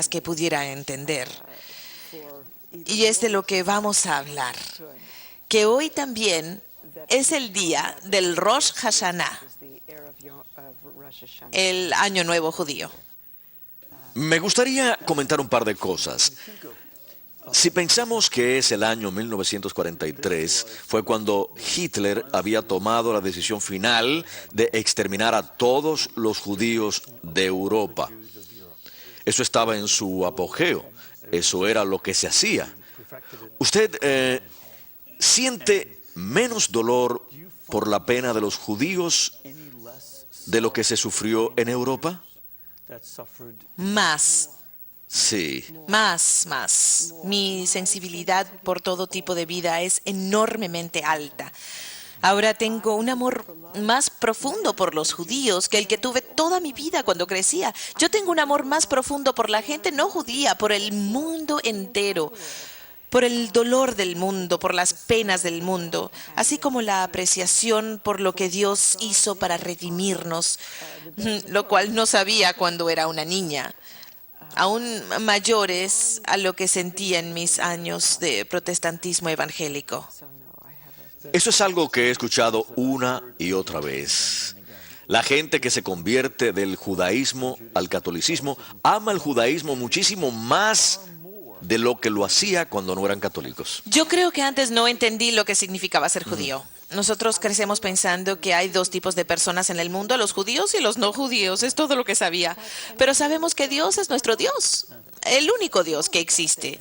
que pudiera entender. Y es de lo que vamos a hablar. Que hoy también es el día del Rosh Hashanah, el Año Nuevo Judío. Me gustaría comentar un par de cosas. Si pensamos que es el año 1943, fue cuando Hitler había tomado la decisión final de exterminar a todos los judíos de Europa. Eso estaba en su apogeo. Eso era lo que se hacía. ¿Usted siente menos dolor por la pena de los judíos de lo que se sufrió en Europa? Más. Sí. Más. Mi sensibilidad por todo tipo de vida es enormemente alta. Ahora tengo un amor más profundo por los judíos que el que tuve toda mi vida cuando crecía. Yo tengo un amor más profundo por la gente no judía, por el mundo entero, por el dolor del mundo, por las penas del mundo, así como la apreciación por lo que Dios hizo para redimirnos, lo cual no sabía cuando era una niña. Aún mayores a lo que sentía en mis años de protestantismo evangélico. Eso es algo que he escuchado una y otra vez. La gente que se convierte del judaísmo al catolicismo ama el judaísmo muchísimo más de lo que lo hacía cuando no eran católicos. Yo creo que antes no entendí lo que significaba ser judío. Nosotros crecemos pensando que hay dos tipos de personas en el mundo, los judíos y los no judíos. Es todo lo que sabía. Pero sabemos que Dios es nuestro Dios, el único Dios que existe.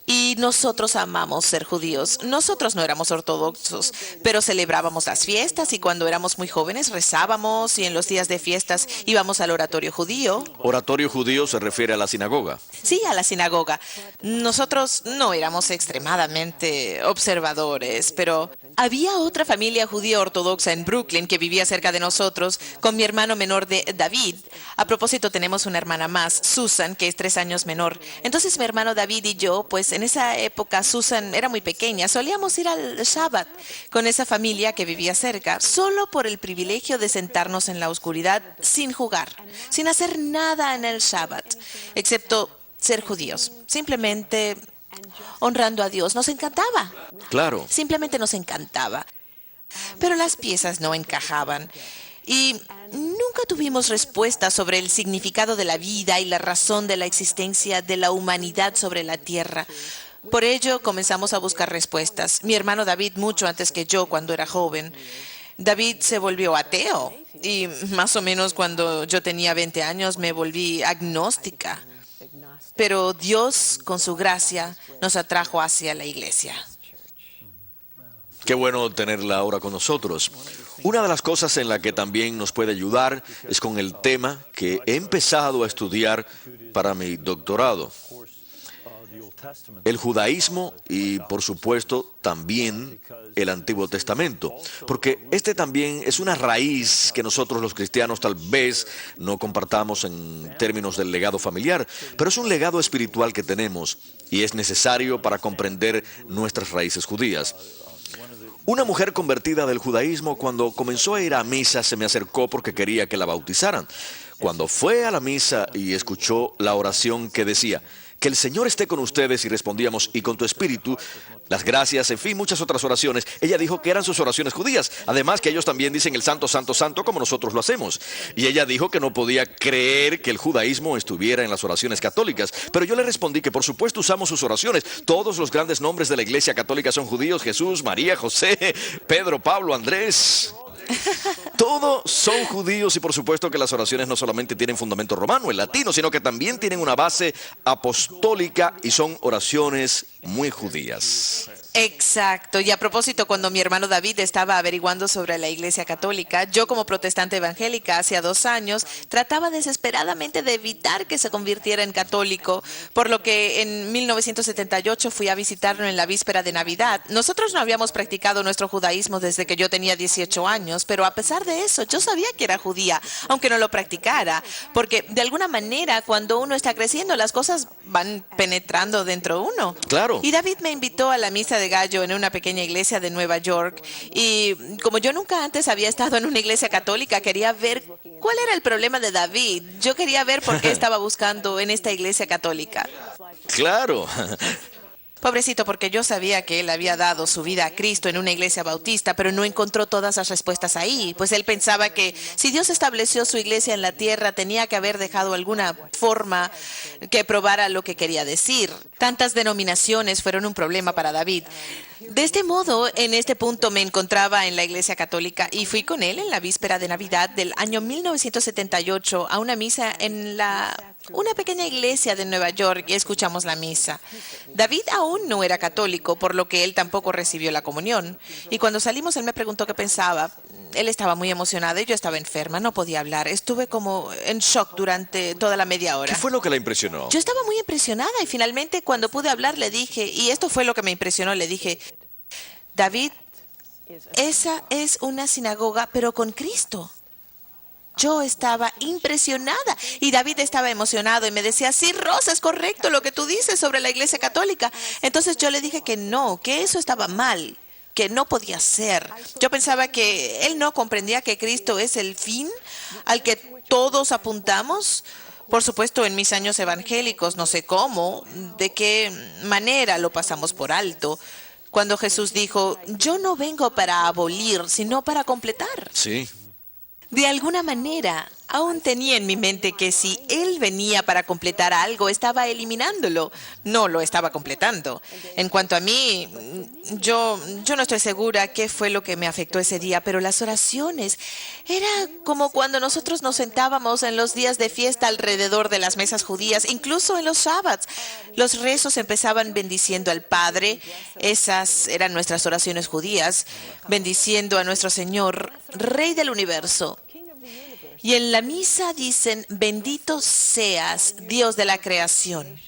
Y nosotros amamos ser judíos. Nosotros no éramos ortodoxos, pero celebrábamos las fiestas y cuando éramos muy jóvenes rezábamos y en los días de fiestas íbamos al oratorio judío. Oratorio judío se refiere a la sinagoga. Sí, a la sinagoga. Nosotros no éramos extremadamente observadores, pero había otra familia judía ortodoxa en Brooklyn que vivía cerca de nosotros con mi hermano menor David. A propósito, tenemos una hermana más, Susan, que es 3 años menor. Entonces mi hermano David y yo, pues en esa época Susan era muy pequeña, solíamos ir al Shabbat con esa familia que vivía cerca, solo por el privilegio de sentarnos en la oscuridad sin jugar, sin hacer nada en el Shabbat, excepto ser judíos, simplemente honrando a Dios. Nos encantaba. Claro. Simplemente nos encantaba. Pero las piezas no encajaban. Y nunca tuvimos respuestas sobre el significado de la vida y la razón de la existencia de la humanidad sobre la tierra. Por ello comenzamos a buscar respuestas. Mi hermano David mucho antes que yo cuando era joven. David se volvió ateo y más o menos cuando yo tenía 20 años me volví agnóstica. Pero Dios, con su gracia, nos atrajo hacia la iglesia. Qué bueno tenerla ahora con nosotros. Una de las cosas en la que también nos puede ayudar es con el tema que he empezado a estudiar para mi doctorado. El judaísmo y, por supuesto, también el Antiguo Testamento. Porque este también es una raíz que nosotros los cristianos tal vez no compartamos en términos del legado familiar, pero es un legado espiritual que tenemos y es necesario para comprender nuestras raíces judías. Una mujer convertida del judaísmo, cuando comenzó a ir a misa, se me acercó porque quería que la bautizaran. Cuando fue a la misa y escuchó la oración que decía, que el Señor esté con ustedes, y respondíamos, y con tu espíritu, las gracias, en fin, muchas otras oraciones, ella dijo que eran sus oraciones judías. Además que ellos también dicen el santo, santo, santo, como nosotros lo hacemos. Y ella dijo que no podía creer que el judaísmo estuviera en las oraciones católicas. Pero yo le respondí que por supuesto usamos sus oraciones. Todos los grandes nombres de la Iglesia Católica son judíos: Jesús, María, José, Pedro, Pablo, Andrés. Todos son judíos y por supuesto que las oraciones no solamente tienen fundamento romano, el latino, sino que también tienen una base apostólica y son oraciones muy judías. Exacto. Y a propósito, cuando mi hermano David estaba averiguando sobre la Iglesia Católica, yo como protestante evangélica hacía 2 años trataba desesperadamente de evitar que se convirtiera en católico, por lo que en 1978 fui a visitarlo en la víspera de Navidad. Nosotros no habíamos practicado nuestro judaísmo desde que yo tenía 18 años, pero a pesar de eso, yo sabía que era judía, aunque no lo practicara, porque de alguna manera cuando uno está creciendo las cosas van penetrando dentro de uno. Claro. Y David me invitó a la misa de gallo en una pequeña iglesia de Nueva York y como yo nunca antes había estado en una iglesia católica, quería ver ¿cuál era el problema de David? Yo quería ver por qué estaba buscando en esta iglesia católica. Claro. Pobrecito, porque yo sabía que él había dado su vida a Cristo en una iglesia bautista, pero no encontró todas las respuestas ahí, pues él pensaba que si Dios estableció su iglesia en la tierra, tenía que haber dejado alguna forma que probara lo que quería decir. Tantas denominaciones fueron un problema para David. De este modo, en este punto me encontraba en la iglesia católica y fui con él en la víspera de Navidad del año 1978 a una misa en una pequeña iglesia de Nueva York y escuchamos la misa. David aún no era católico, por lo que él tampoco recibió la comunión. Y cuando salimos, él me preguntó qué pensaba. Él estaba muy emocionado y yo estaba enferma, no podía hablar. Estuve como en shock durante toda la media hora. ¿Qué fue lo que la impresionó? Yo estaba muy impresionada y finalmente cuando pude hablar le dije, y esto fue lo que me impresionó, le dije, David, esa es una sinagoga, pero con Cristo. Yo estaba impresionada y David estaba emocionado y me decía, sí, Rosa, es correcto lo que tú dices sobre la iglesia católica. Entonces yo le dije que no, que eso estaba mal, que no podía ser. Yo pensaba que él no comprendía que Cristo es el fin al que todos apuntamos. Por supuesto, en mis años evangélicos, no sé cómo, de qué manera lo pasamos por alto. Cuando Jesús dijo, yo no vengo para abolir, sino para completar. Sí. De alguna manera, aún tenía en mi mente que si él venía para completar algo, estaba eliminándolo, no lo estaba completando. En cuanto a mí, yo no estoy segura qué fue lo que me afectó ese día, pero las oraciones era como cuando nosotros nos sentábamos en los días de fiesta alrededor de las mesas judías, incluso en los sábados. Los rezos empezaban bendiciendo al Padre, esas eran nuestras oraciones judías, bendiciendo a nuestro Señor, Rey del universo. Y en la misa dicen, bendito seas, Dios de la creación.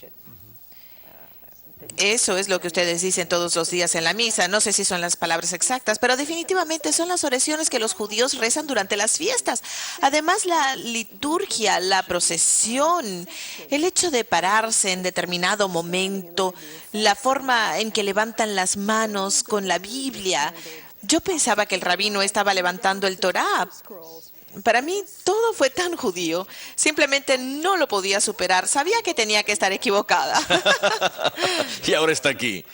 Eso es lo que ustedes dicen todos los días en la misa. No sé si son las palabras exactas, pero definitivamente son las oraciones que los judíos rezan durante las fiestas. Además, la liturgia, la procesión, el hecho de pararse en determinado momento, la forma en que levantan las manos con la Biblia. Yo pensaba que el rabino estaba levantando el Torá. Para mí todo fue tan judío, simplemente no lo podía superar. Sabía que tenía que estar equivocada. Y ahora está aquí.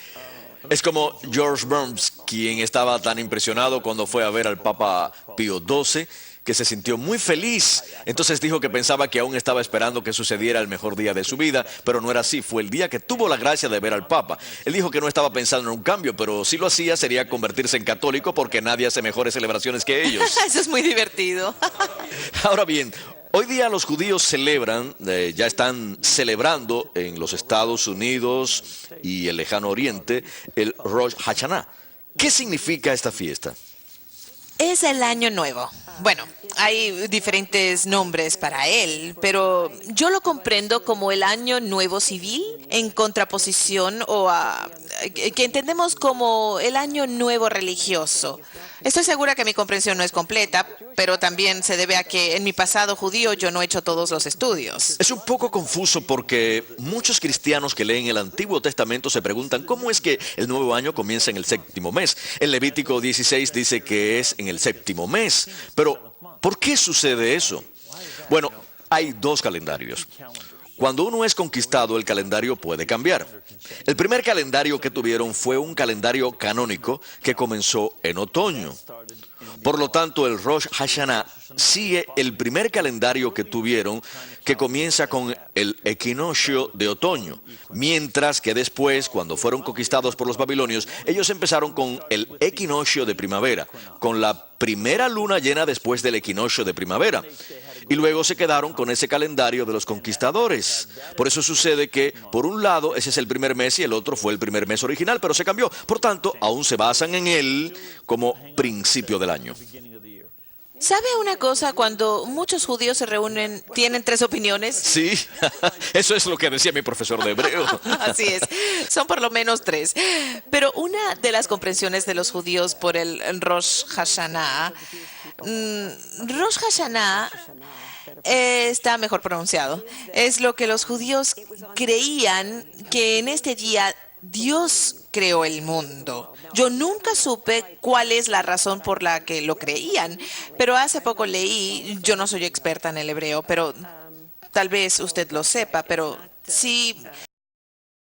Es como George Burns, quien estaba tan impresionado cuando fue a ver al Papa Pío XII, que se sintió muy feliz. Entonces dijo que pensaba que aún estaba esperando que sucediera el mejor día de su vida, pero no era así. Fue el día que tuvo la gracia de ver al Papa. Él dijo que no estaba pensando en un cambio, pero si lo hacía sería convertirse en católico porque nadie hace mejores celebraciones que ellos. Eso es muy divertido. Ahora bien, hoy día los judíos celebran, ya están celebrando en los Estados Unidos y el Lejano Oriente el Rosh Hashanah. ¿Qué significa esta fiesta? Es el año nuevo. Bueno, hay diferentes nombres para él, pero yo lo comprendo como el año nuevo civil en contraposición que entendemos como el año nuevo religioso. Estoy segura que mi comprensión no es completa, pero también se debe a que en mi pasado judío yo no he hecho todos los estudios. Es un poco confuso porque muchos cristianos que leen el Antiguo Testamento se preguntan cómo es que el nuevo año comienza en el séptimo mes. El Levítico 16 dice que es en el séptimo mes, pero ¿por qué sucede eso? Bueno, hay dos calendarios. Cuando uno es conquistado, el calendario puede cambiar. El primer calendario que tuvieron fue un calendario canónico que comenzó en otoño. Por lo tanto, el Rosh Hashanah sigue el primer calendario que tuvieron, que comienza con el equinoccio de otoño, mientras que después, cuando fueron conquistados por los babilonios, ellos empezaron con el equinoccio de primavera, con la primera luna llena después del equinoccio de primavera. Y luego se quedaron con ese calendario de los conquistadores. Por eso sucede que, por un lado, ese es el primer mes y el otro fue el primer mes original, pero se cambió. Por tanto, aún se basan en él como principio del año. ¿Sabe una cosa? Cuando muchos judíos se reúnen, ¿tienen tres opiniones? Sí, eso es lo que decía mi profesor de hebreo. Así es, son por lo menos tres. Pero una de las comprensiones de los judíos por el Rosh Hashanah, Rosh Hashanah está mejor pronunciado. Es lo que los judíos creían que en este día Dios creó el mundo. Yo nunca supe cuál es la razón por la que lo creían, pero hace poco leí, yo no soy experta en el hebreo, pero tal vez usted lo sepa, pero sí